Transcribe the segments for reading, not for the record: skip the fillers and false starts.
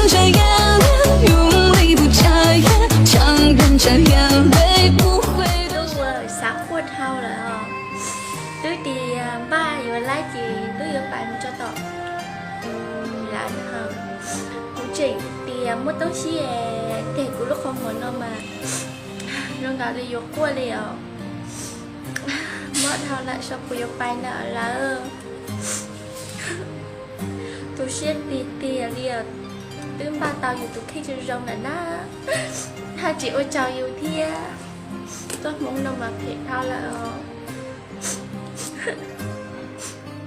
着眼泪，用力不眨眼，强忍着眼泪不会都。tôi sáng khuôn thao là tôi thì ba vừa lái chị tôi yêu bạn cho tỏ là hả cũng chỉ thì mất tấu xí để của lúc không muốn đâu mà rồi cả đi vô qua liền mất thao lại sau của yêu bạn là tôi sẽ đi liền tương ba taoอยู่tôi khi chưa rong là naถ้าchị ôi chào yêu thia tôi muốn đâu mà thiệt thao là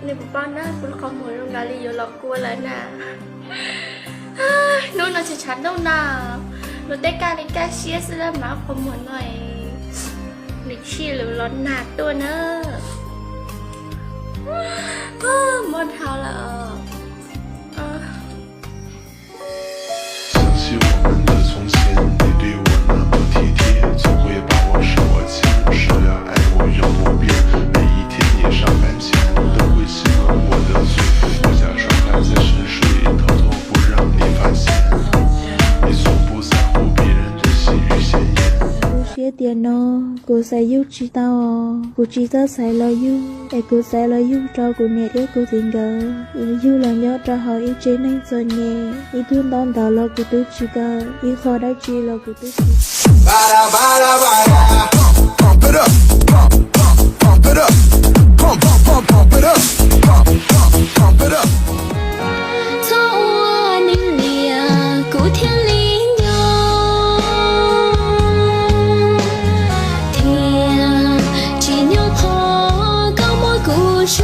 นี่ป้อนนะคุณขอหมวยโรงงานรีอยู่หลอกกลัวแล้วนะนู่นเราจะชัดแล้วนะเราได้การในการเชียร์เสื้อหมาขอหมวยหน่อยนิชีหรือร้อนหนักตัวเนอะหมดเท้าแล้ว想起我们的从前，你对我那么体贴，总会把我手握紧，说要爱我永不变。每一天你上班前都会亲吻我的嘴，我假装还在沉睡，偷偷不让你发现。你从不在乎别人的喜与鲜艳。Chia tiền nó, cô sẽ giúp chị tao, cô chỉ tao sẽ lo giúp, để cô sẽ lo giúp cho cô mẹ để cô tình cờ, yêu giúp là nhớ cho họ yêu trên anh rồi nhé, yêu thương đón tao lo cô tự chỉ cờ, yêu khó đã chỉ lo cô tự chỉ. Pump it up, pump it up, pump it up, pump it up. 走啊，你俩古天里牛，天鸡牛婆高莫古手。